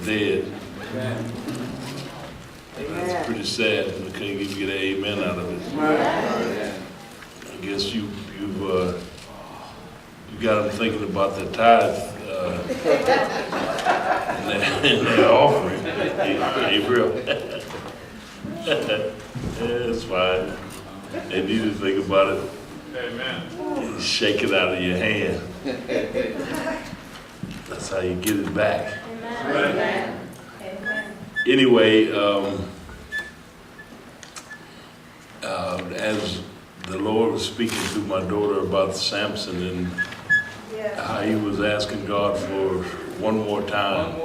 dead. That's pretty sad. I couldn't even get an amen out of it. I guess you got them thinking about the tithe and their offering. Gabriel. It's fine. They need to think about it. Amen. Shake it out of your hand. That's how you get it back. Amen. Anyway, as the Lord was speaking to my daughter about Samson and how he was asking God for one more time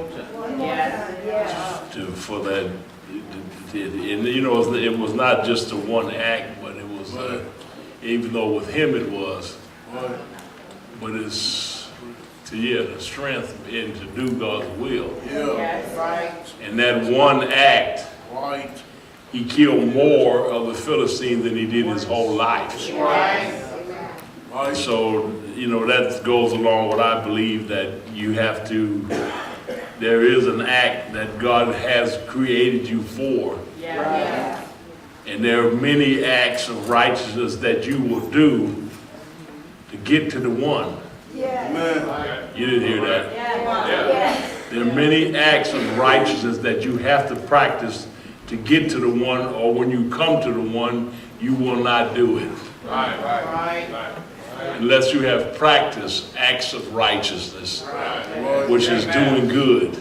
for that, and you know, it was not just a one act, but it was, even though with him it was, but it's the strength and to do God's will. And that one act, he killed more of the Philistines than he did his whole life. So, you know, that goes along with I believe that you have to, there is an act that God has created you for. And there are many acts of righteousness that you will do to get to the one. You didn't hear that? There are many acts of righteousness that you have to practice to get to the one, or when you come to the one, you will not do it. Unless you have practiced acts of righteousness, which is doing good.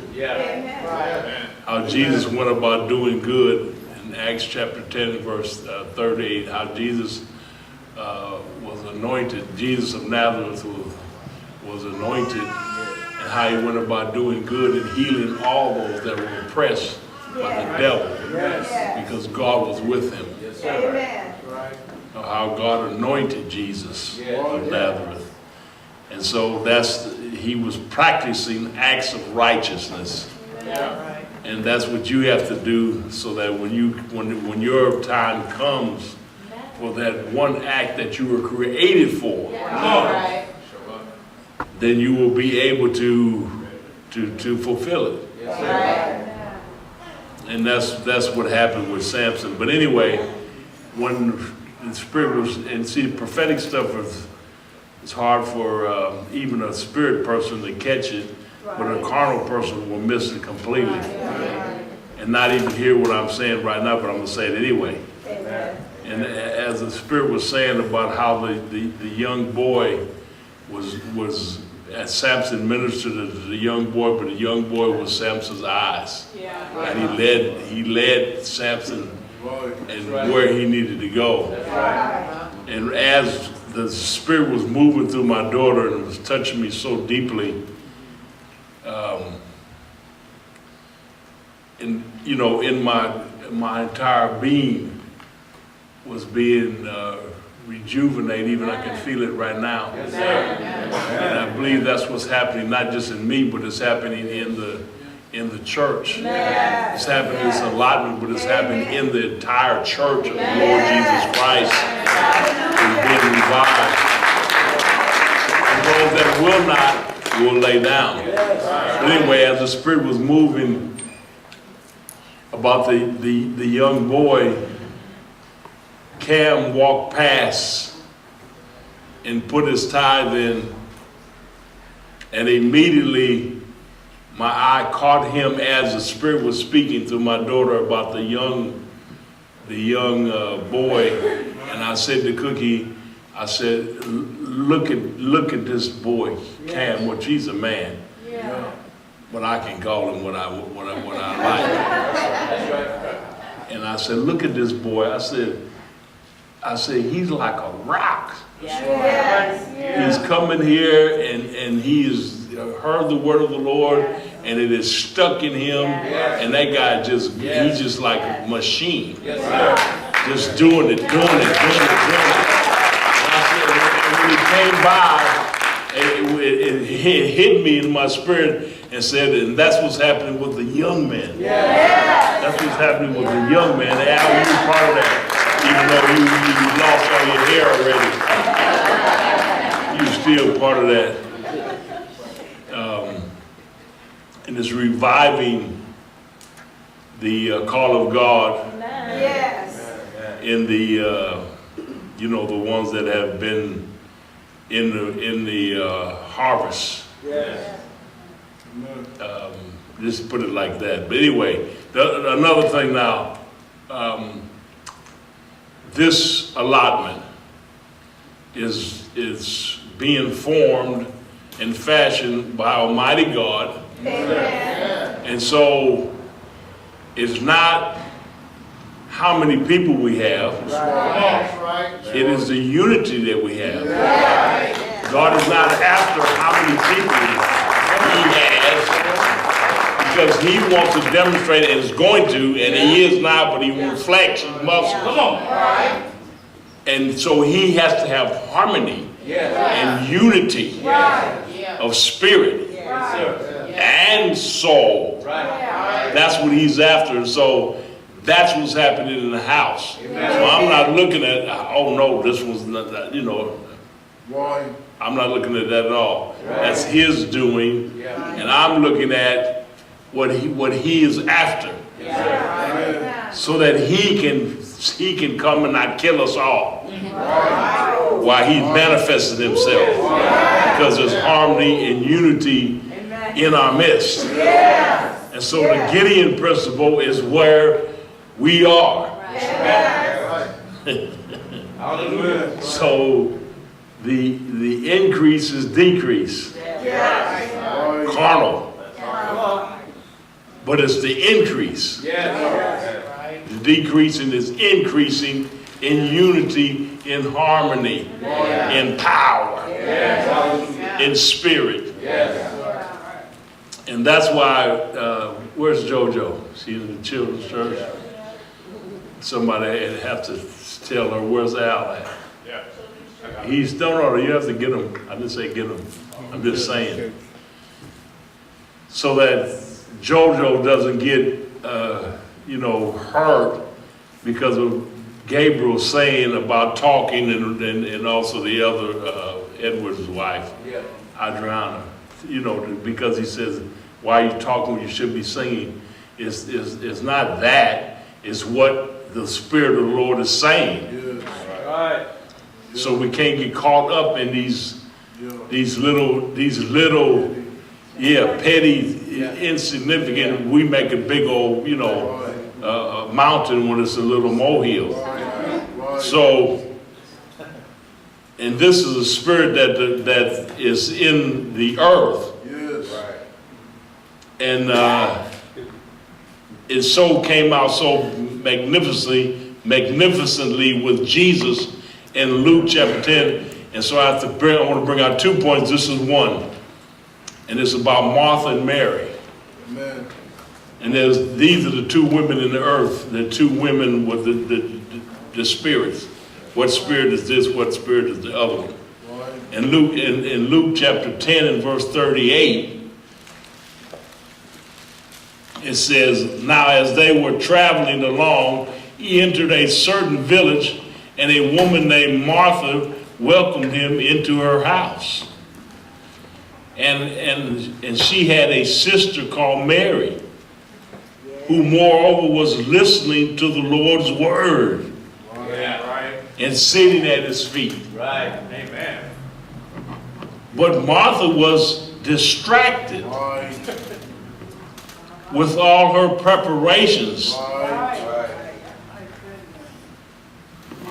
How Jesus went about doing good in Acts chapter 10, verse 38, how Jesus was anointed, Jesus of Nazareth was anointed, and how he went about doing good and healing all those that were oppressed by the devil, because God was with him. How God anointed Jesus of Nazareth. And so he was practicing acts of righteousness. And that's what you have to do, so that when your time comes for that one act that you were created for, then you will be able to fulfill it. And that's what happened with Samson. But anyway, when the Spirit was, and see, the prophetic stuff it's hard for even a spirit person to catch it, but a carnal person will miss it completely and not even hear what I'm saying right now, but I'm going to say it anyway. And as the Spirit was saying about how the young boy was as Samson ministered to the young boy, but the young boy was Samson's eyes. And he led Samson and where he needed to go. And as the Spirit was moving through my daughter and was touching me so deeply, and you know, in my entire being was being rejuvenated. Even I can feel it right now. And I believe that's what's happening, not just in me, but it's happening in the church. It's happening in this allotment, but it's happening in the entire church of the Lord Jesus Christ. Is being revived. And those that will not will lay down. But anyway, as the Spirit was moving about the young boy, Cam walked past and put his tithe in, and immediately my eye caught him as the Spirit was speaking to my daughter about the young boy, and I said to Cookie, I said, look at this boy, Cam, which he's a man, but I can call him what I like. And I said, look at this boy. I said, he's like a rock. He's coming here and he has heard the word of the Lord, and it is stuck in him. And that guy he's just like a machine. Just doing it. And I said, when he came by, it hit me in my spirit and said, and that's what's happening with the young men. That's what's happening with the young men. Al, you're part of that. Even though you lost all your hair already, you're still part of that. and is reviving the call of God. Yes. In the the ones that have been in the harvest. Yes. Just put it like that. But anyway, another thing now, this allotment is being formed and fashioned by Almighty God. Amen. And so it's not how many people we have. Right. It is the unity that we have. Right. God is not after how many people he has, because he wants to demonstrate it and is going to, and he is now, but he wants flesh and muscle. Come on. Right. And so he has to have harmony and unity of spirit and soul. That's what he's after. So that's what's happening in the house. So I'm not looking at, oh no, this was not, I'm not looking at that at all. That's his doing, and I'm looking at what he is after, so that he can come and not kill us all, while he manifested himself, because there's harmony and unity in our midst. And so the Gideon principle is where we are. So the increase is decrease. Carnal. But it's the increase. The decreasing is increasing in unity, in harmony, in power, in spirit. And that's why, where's JoJo? She's in the children's church. Somebody have to tell her, where's Al at? He's no, you have to get him. I didn't say get him. I'm just saying. So that JoJo doesn't get, hurt because of Gabriel saying about talking and also the other, Edward's wife, Adriana, because he says, why are you talking when you should be singing? It's not that, it's what the Spirit of the Lord is saying. Right. So we can't get caught up in these little, petty, insignificant. We make a big old, mountain when it's a little molehill. So, and this is a spirit that is in the earth, and it so came out so magnificently with Jesus in Luke chapter 10. And so I want to bring out 2 points. This is one. And it's about Martha and Mary. Amen. And these are the two women in the earth, the two women with the spirits. What spirit is this? What spirit is the other one? And in Luke chapter 10 and verse 38, it says, now as they were traveling along, he entered a certain village, and a woman named Martha welcomed him into her house. And she had a sister called Mary, who moreover was listening to the Lord's word and sitting at his feet. Right. Amen. But Martha was distracted with all her preparations.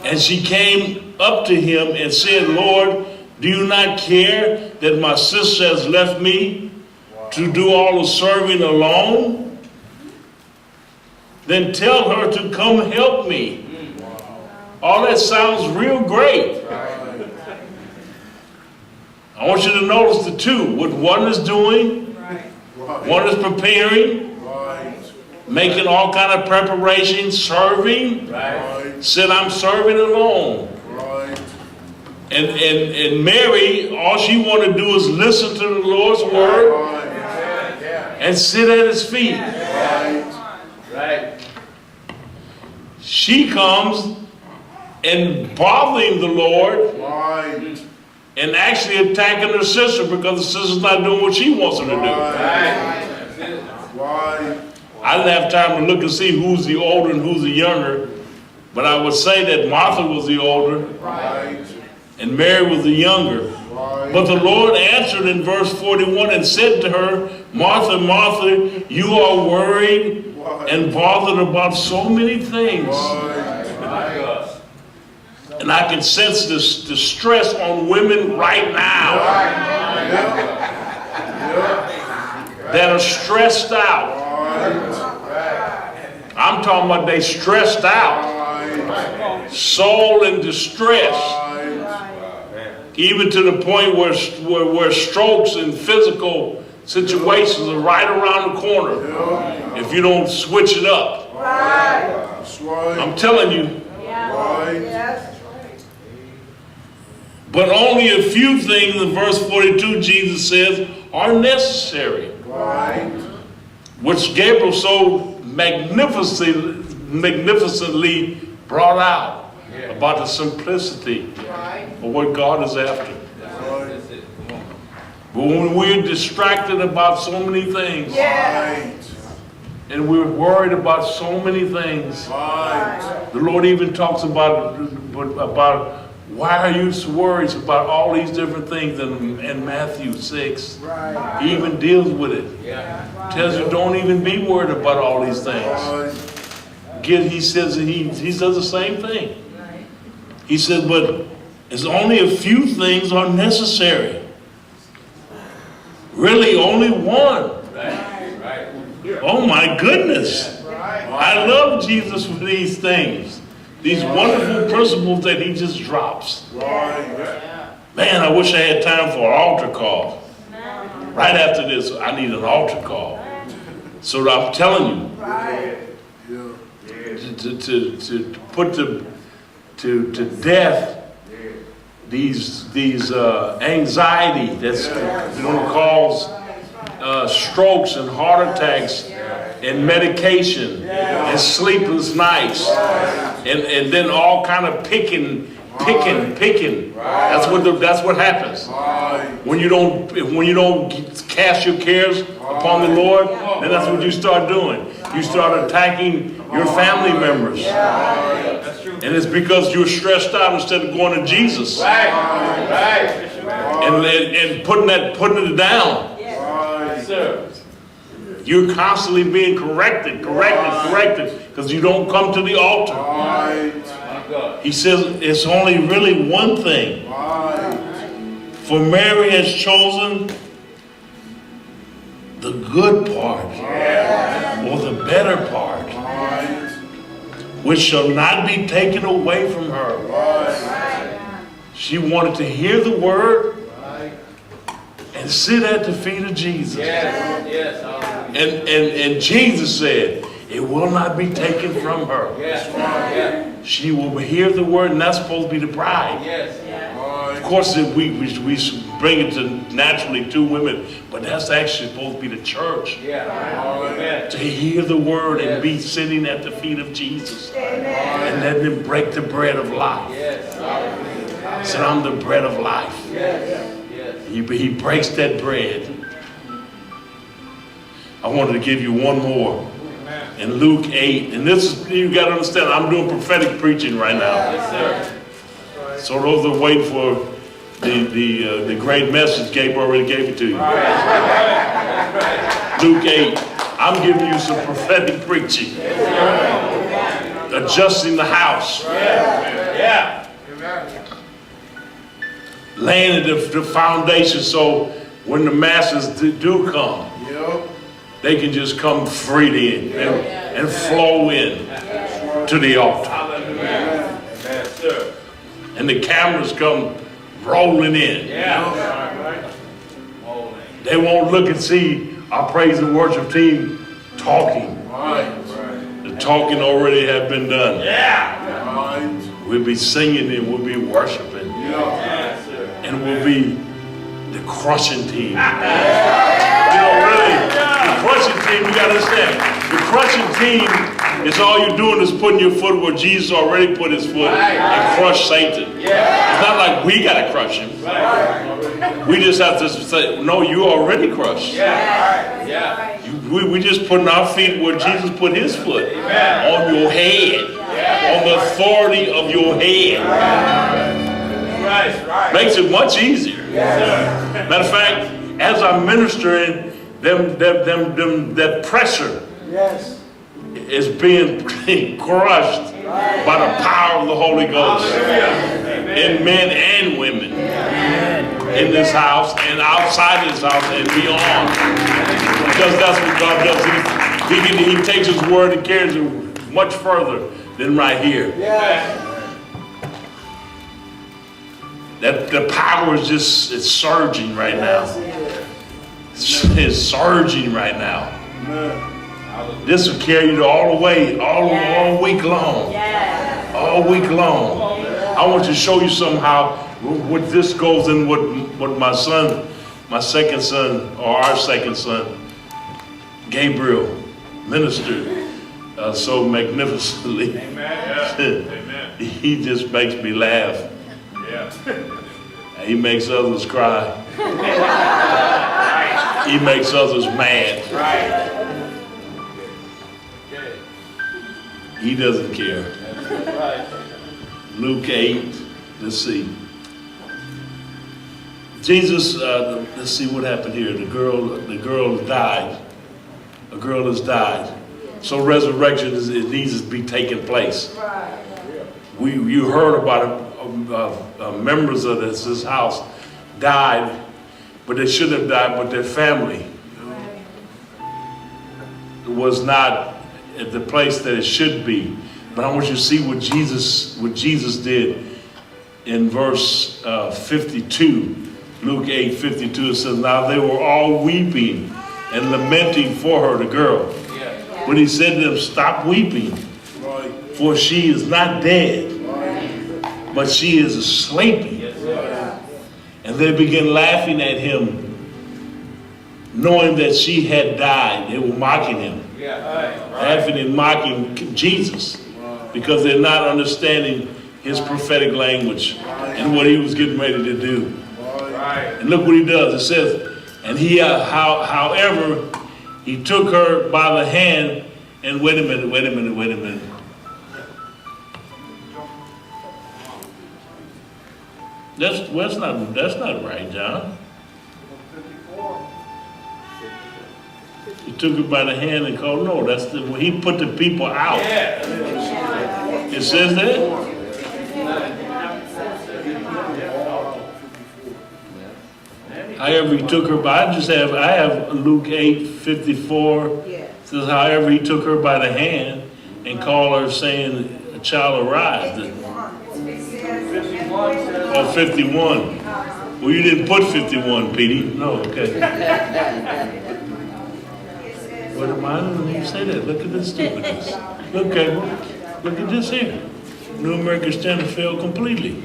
And she came up to him and said, Lord, do you not care that my sister has left me to do all the serving alone? Then tell her to come help me. All that sounds real great. I want you to notice the two. What one is doing, one is preparing, making all kind of preparation, serving. Said, I'm serving alone. And Mary, all she wanted to do is listen to the Lord's word and sit at his feet. She comes and bothering the Lord and actually attacking her sister because the sister's not doing what she wants her to do. Right. I didn't have time to look and see who's the older and who's the younger, but I would say that Martha was the older Right. and Mary was the younger. Right. But the Lord answered in verse 41 and said to her, Martha, Martha, you are worried and bothered about so many things. Right. And I can sense this stress on women right now that are stressed out. I'm talking about they stressed out, soul in distress, even to the point where strokes and physical situations are right around the corner if you don't switch it up. That's right. I'm telling you. Yes. But only a few things in verse 42, Jesus says, are necessary. Right. Which Gabriel so magnificently brought out about the simplicity of what God is after. But when we're distracted about so many things, and we're worried about so many things, the Lord even talks about why are you so worried about all these different things in Matthew 6. He even deals with it. Tells you don't even be worried about all these things. He says he does the same thing. He said, but it's only a few things are necessary. Really only one. Oh my goodness. I love Jesus for these things. These wonderful principles that he just drops. Man, I wish I had time for an altar call. Right after this, I need an altar call. So that I'm telling you, to put to death these anxiety that's going to cause strokes and heart attacks and medication and sleepless nights and then all kind of picking. That's what happens when you don't cast your cares upon the Lord. Then that's what you start doing. You start attacking your family members, and it's because you're stressed out instead of going to Jesus and putting it down. You're constantly being corrected, because you don't come to the altar. He says it's only really one thing. For Mary has chosen the good part, or the better part, which shall not be taken away from her. She wanted to hear the word and sit at the feet of Jesus. And Jesus said, it will not be taken from her. She will hear the word, and that's supposed to be the bride. Of course, we bring it to naturally two women, but that's actually supposed to be the church. To hear the word and be sitting at the feet of Jesus. And let them break the bread of life. Said, I'm the bread of life. He breaks that bread. I wanted to give you one more. In Luke 8, and this is, you got to understand, I'm doing prophetic preaching right now. So those are waiting for the great message. Gabe already gave it to you. Luke 8, I'm giving you some prophetic preaching. Adjusting the house. Laying the foundation so when the masses do come, they can just come freely in and flow in to the altar. And the cameras come rolling in. They won't look and see our praise and worship team talking. The talking already have been done. We'll be singing and we'll be worshiping. And we'll be the crushing team. Really, the crushing team, you gotta understand, the crushing team is all you're doing is putting your foot where Jesus already put his foot and crushed Satan. It's not like we gotta crush him. We just have to say, no, you already crushed. we just putting our feet where Jesus put his foot. On your head. On the authority of your head. Makes it much easier. Matter of fact, as I'm ministering, that pressure is being crushed by the power of the Holy Ghost in men and women in this house and outside this house and beyond. Because that's what God does. He takes his word and carries it much further than right here. That the power is just, it's surging right now. It's surging right now. This will carry you all the way, all week long. All week long. I want to show you somehow what this goes in what my son, my second son, or our second son, Gabriel, ministered so magnificently. Amen. He just makes me laugh. He makes others cry. He makes others mad. He doesn't care. Luke 8, let's see. Jesus, let's see what happened here. The girl died. A girl has died. So resurrection it needs to be taking place. You heard about it. Members of this house died, but they shouldn't have died, but their family was not at the place that it should be. But I want you to see what Jesus did in verse 52. Luke 8:52, it says, now they were all weeping and lamenting for her, the girl. But he said to them, stop weeping, for she is not dead, but she is sleeping. And they began laughing at him, knowing that she had died. They were mocking him, laughing and mocking Jesus, because they're not understanding his prophetic language and what he was getting ready to do. And look what he does. It says, and he, however, he took her by the hand, and wait a minute. That's not right, John. He took her by the hand and called, no, he put the people out. It says that? However, he took her by, I have Luke 8:54. It says, however, he took her by the hand and called her, saying, a child arise. 51. Well, you didn't put 51, Petey. No, okay. What am I doing when you say that? Look at this stupidness. Look at this here. New American Standard failed completely.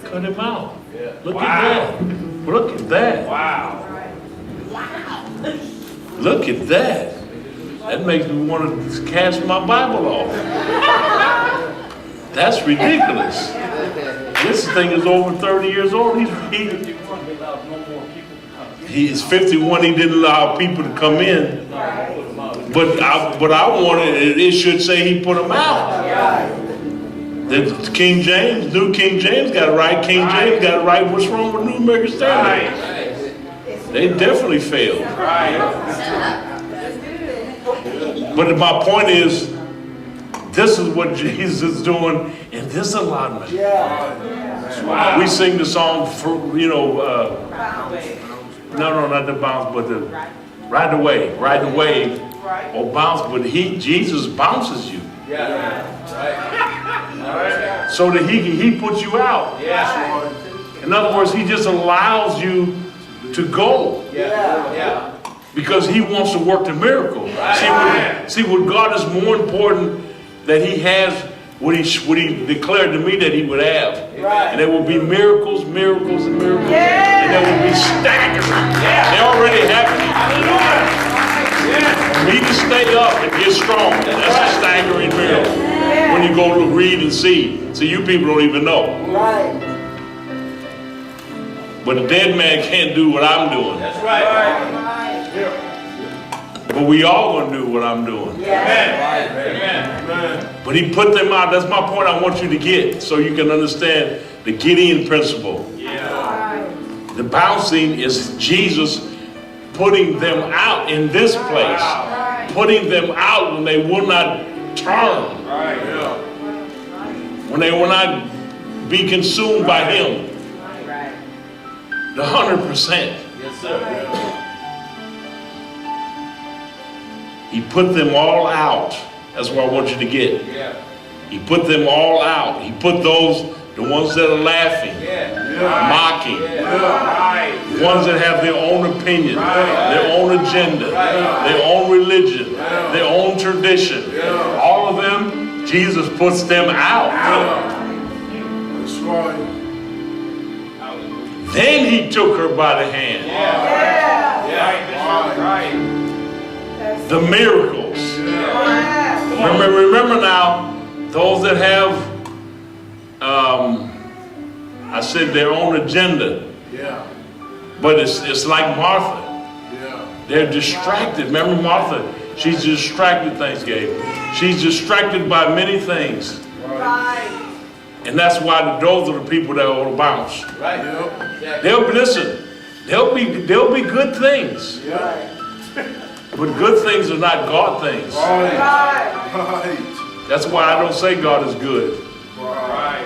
Cut him out. Look at that. Look at that. Wow. Look at that. That makes me want to cast my Bible off. That's ridiculous. This thing is over 30 years old. He's 51. He didn't allow people to come in. But I wanted, it should say he put them out. The King James, New King James got it right. King James got it right. What's wrong with New American Standard? They definitely failed. But my point is, this is what Jesus is doing in this allotment. We sing the song for, no, not the bounce, but the ride the wave, or bounce. But Jesus bounces you, so that he puts you out. In other words, he just allows you to go. Because he wants to work the miracle. See, what God is more important that he has what he declared to me that he would have. And there will be miracles, and miracles. And there will be staggering. They're already happening. You need to stay up and get strong. That's a staggering miracle. When you go to read and see. See, you people don't even know. But a dead man can't do what I'm doing. That's right. But we all gonna do what I'm doing. Amen. But he put them out. That's my point I want you to get, so you can understand the Gideon principle. The bouncing is Jesus putting them out in this place. Putting them out when they will not turn. When they will not be consumed by him. The 100%. Yes, sir. He put them all out. That's what I want you to get. Yeah. He put them all out. He put those, the ones that are laughing, mocking, the ones that have their own opinion, their own agenda, their own religion, their own tradition. All of them, Jesus puts them out. That's right. Then he took her by the hand. The miracles. Remember now, those that have, I said their own agenda. Yeah. But it's like Martha. Yeah. They're distracted. Remember Martha? She's distracted, thanks Gabe. She's distracted by many things. And that's why those are the people that will bounce. Yep. There'll be good things. Yeah. But good things are not God things. Right. That's why I don't say God is good. Right.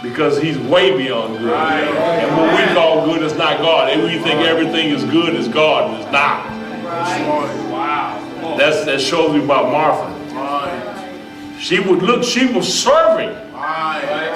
Because he's way beyond good. And what we call good is not God. And we think everything is good is God, and it's not. That's right. Wow. That shows you about Martha. Right. She was serving. Right.